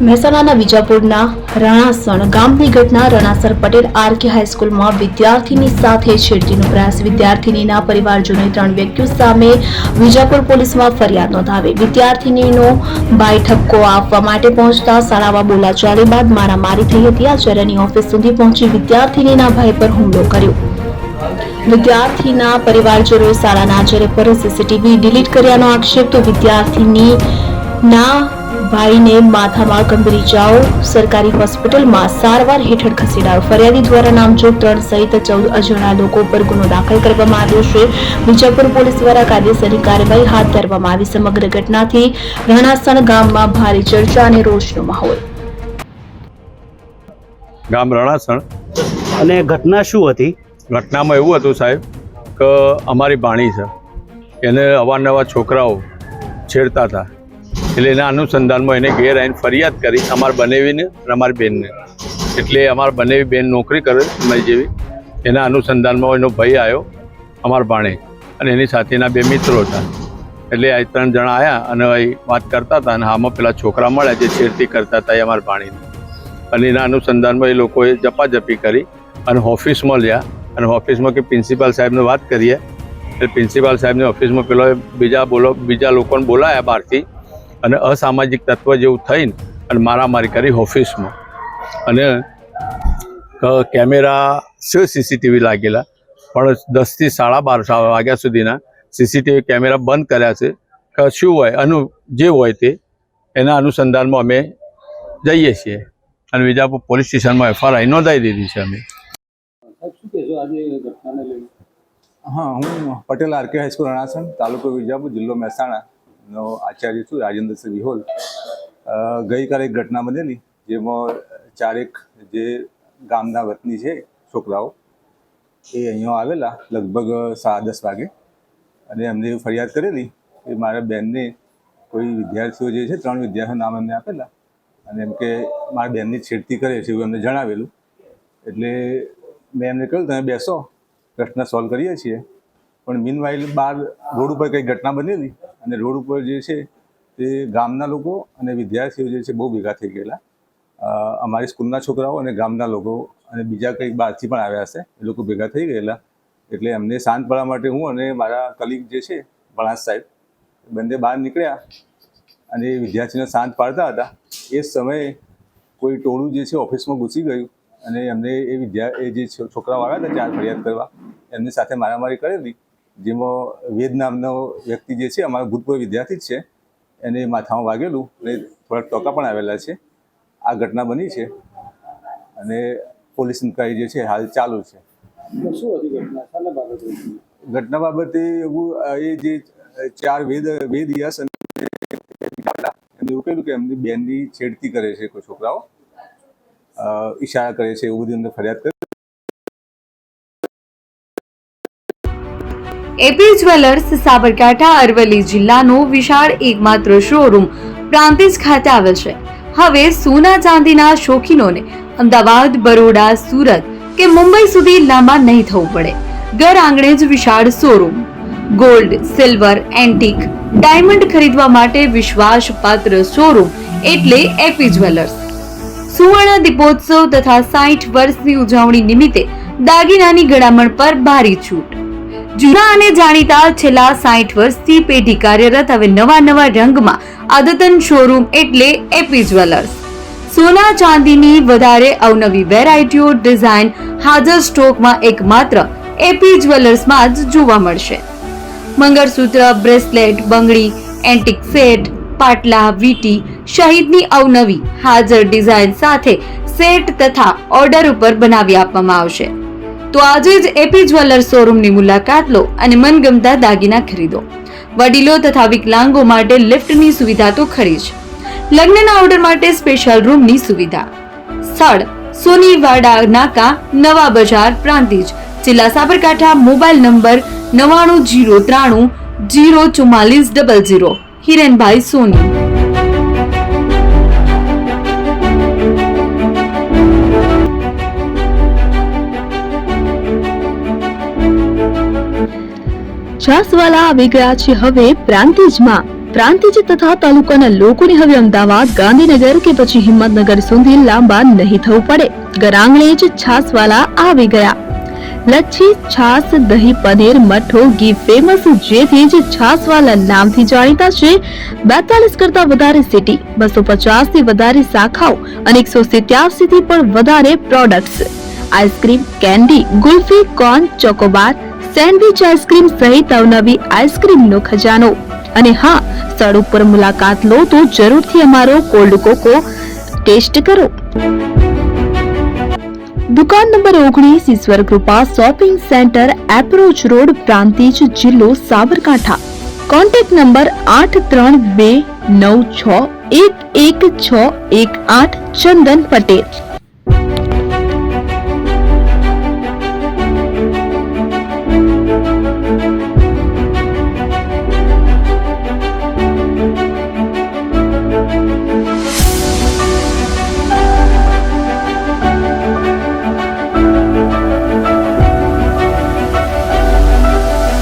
મહેસાણાના વિજાપુરના રણાસણ ગામની ઘટના રણાસર પટેલ આરકે હાઈસ્કૂલમાં વિદ્યાર્થીની સાથે છેડતીનો પ્રયાસ. વિદ્યાર્થીનીના પરિવારજનોએ 3 વ્યક્તિઓ સામે વિજાપુર પોલીસમાં ફરિયાદ નોંધાવી. વિદ્યાર્થીનીનો ભાઈ ઠપકો આપવા માટે પહોંચતા શાળામાં બોલાચાલી બાદ મારામારી થઈ હતી. આચાર્યની ઓફિસ સુધી પહોંચી વિદ્યાર્થીનીના ભાઈ પર હુમલો કર્યો. વિદ્યાર્થીના પરિવારજનોએ શાળાના આચાર્ય પર સીસીટીવી ડિલીટ કર્યાનો આક્ષેપ. તો વિદ્યાર્થીનીના ભાઈને માથામાં ગંભીર ઇજાઓ, સરકારી હોસ્પિટલમાં સારવાર હેઠળ ખસેડાયો. ફરિયાદી દ્વારા નામજોગ 3 સહિત 14 અજાણ્યા લોકો પર ગુનો દાખલ કરવામાં આવ્યો છે. વિજાપુર પોલીસ દ્વારા કાયદેસરની કાર્યવાહી હાથ ધરવામાં આવી. સમગ્ર ઘટનાથી રણાસણ ગામમાં ભારે ચર્ચા અને રોષનો માહોલ. ગામ રણાસણ. અને ઘટના શું હતી? ઘટનામાં એવું હતું સાહેબ કે અમારી ભાણી છે, એને અવારનવાર છોકરાઓ છેડતા હતા, એટલે એના અનુસંધાનમાં એને ઘેર આવીને ફરિયાદ કરી અમારા બનેવીને અને અમારી બેનને. એટલે અમારા બનેવી બેન નોકરી કરે અમારી જેવી, એના અનુસંધાનમાં એનો ભાઈ આવ્યો અમારા ભાણે, અને એની સાથે એના 2 મિત્રો હતા. એટલે આ 3 જણા આવ્યા અને વાત કરતા હતા, અને આમાં પેલા છોકરા મળ્યા જે છેડતી કરતા હતા એ અમારા ભાણીને. અને એના અનુસંધાનમાં એ લોકોએ ઝપાઝપી કરી અને ઓફિસમાં લ્યા. અને ઓફિસમાં કે પ્રિન્સિપાલ સાહેબને વાત કરીએ, એટલે પ્રિન્સિપાલ સાહેબની ઓફિસમાં પેલો બીજા લોકોને બોલાયા બહારથી, અને અસામાજિક તત્વ જેવું થઈને અને મારામારી કરી ઓફિસમાં. અને કેમેરા છે, સીસીટીવી લાગેલા, પણ 10 થી 12:30 વાગ્યા સુધીના સીસીટીવી કેમેરા બંધ કર્યા છે. શું હોય જે હોય તે એના અનુસંધાનમાં અમે જઈએ છીએ, અને વિજાપુર પોલીસ સ્ટેશનમાં FIR નોંધાવી દીધી છે અમે. હા, હું પટેલ આરકે હાઈસ્કૂલ રણાસણ, તાલુકો વિજાપુર, જિલ્લો મહેસાણાનો આચાર્ય છું, રાજેન્દ્રસિંહ વિહોલ. ગઈકાલે એક ઘટના બનેલી જેમાં 4 જે ગામના વતની છે છોકરાઓ, એ અહીંયા આવેલા લગભગ 10:30 વાગે, અને એમને એવી ફરિયાદ કરેલી કે મારા બહેનને કોઈ વિદ્યાર્થીઓ જે છે 3 વિદ્યાર્થીઓ નામ એમને આપેલા, અને એમ કે મારા બહેનની છેડતી કરે છે એવું એમને જણાવેલું. એટલે મેં એમને કહ્યું તમે બેસો, પ્રશ્ન સોલ્વ કરીએ છીએ. પણ મીનવાઇલ બહાર રોડ ઉપર કંઈક ઘટના બનેલી, અને રોડ ઉપર જે છે તે ગામના લોકો અને વિદ્યાર્થીઓ જે છે બહુ ભેગા થઈ ગયેલા. અમારી સ્કૂલના છોકરાઓ અને ગામના લોકો અને બીજા કંઈક બહારથી પણ આવ્યા હશે, એ લોકો ભેગા થઈ ગયેલા. એટલે એમને શાંત પાડવા માટે હું અને મારા કલીગ જે છે ભણાસ સાહેબ, બંને બહાર નીકળ્યા અને વિદ્યાર્થીને શાંત પાડતા હતા. એ સમયે કોઈ ટોળું જે છે ઓફિસમાં ઘૂસી ગયું, અને એમને એ જે છોકરાઓ આવ્યા હતા 4 ફરિયાદ કરવા, એમની સાથે મારામારી કરેલી. જેમાં વેદ નામનો વ્યક્તિ જે છે અમારો ભૂતપૂર્વ વિદ્યાર્થી જ છે, એને માથામાં વાગેલું અને થોડાક ટોકા પણ આવેલા છે. આ ઘટના બની છે અને પોલીસ ઇન્ક્વાયરી જે છે હાલ ચાલુ છે. ઘટના બાબતે એવું એ જે 4 વેદ યસ અને એમને એવું કહ્યું કે એમની બેનની છેડતી કરે છે કોઈ છોકરાઓ, ઈશારા કરે છે, એવું બધું એમને ફરિયાદ કરી. એપી જ્વેલર્સ સાબરકાંઠા અરવલ્લી જિલ્લાનું વિશાળ એકમાત્ર શોરૂમ પ્રાંતિજ ખાતે આવેલ છે. હવે સોના ચાંદીના શોખીનોને અમદાવાદ, બરોડા, સુરત કે મુંબઈ સુધી લાંબા નહીં થવું પડે. ઘર આંગણે જ વિશાળ showroom. Gold, silver, antique, diamond ખરીદવા માટે વિશ્વાસપાત્ર શોરૂમ એટલે એપી જ્વેલર્સ. સુવર્ણ દીપોત્સવ તથા 60 વર્ષની ઉજવણી નિમિત્તે દાગીનાની ગળામણ પર ભારી છૂટ. જૂના અને જાણીતા છેલ્લા 60 વર્ષથી પેઢી કાર્યરત હવે નવા રંગમાં અદ્યતન શોરૂમ એટલે એપી જ્વેલર્સ. સોના ચાંદીની વધારે અવનવી વેરાયટીઓ, ડિઝાઇન હાજર સ્ટોકમાં એકમાત્ર એપી જ્વેલર્સમાં જ જોવા મળશે. મંગળસૂત્ર, બ્રેસલેટ, બંગડી, એન્ટિક સેટ, પાટલા, વીટી સહિતની અવનવી હાજર ડિઝાઇન સાથે સેટ તથા ઓર્ડર ઉપર બનાવી આપવામાં આવશે. તો આજે જ એપી જ્વેલર્સ શોરૂમની મુલાકાત લો અને મનગમતા દાગીના ખરીદો. વડીલો તથા વિકલાંગો માટે લિફ્ટની સુવિધા તો ખરી જ. લગ્નના ઓર્ડર માટે સ્પેશિયલ રૂમની સુવિધા. સ્થળ સોનીવાડા નાકા, નવા બજાર, પ્રાંતિજ, જિલ્લા સાબરકાંઠા. Mobile number 9903 04400. હિરેનભાઈ સોની. છાસવાલા આવી ગયા છે હવે પ્રાંતિજમાં. પ્રાંતિજ તથા તાલુકાના લોકોને હવે અમદાવાદ, ગાંધીનગર કે પછી હિંમતનગર સુધી લાંબા નહીં થવું પડે. ઘર આંગણે જ છાસવાલા આવી ગયા. લચ્છી, છાસ, દહીં, પનીર, મઠ્ઠો, ઘી ફેમસ, જેથી જ છાસવાલા નામથી જાણીતા છે. 42 કરતા વધારે સિટી, 250 થી વધારે શાખાઓ અને 187 થી પણ વધારે products. Ice cream, candy, kulfi, corn, Chocobar, sandwich ice cream સહિત અવનવી આઈસ્ક્રીમનો ખજાનો. અને હા, સ્થળ ઉપર મુલાકાત લો તો જરૂરથી અમારો કોલ્ડ કોકો ટેસ્ટ કરો. દુકાન number 19, Ishwar Krupa shopping centre, approach road, Prantij, જિલ્લો સાબરકાંઠા. Contact number 8329611618, Chandan Patel.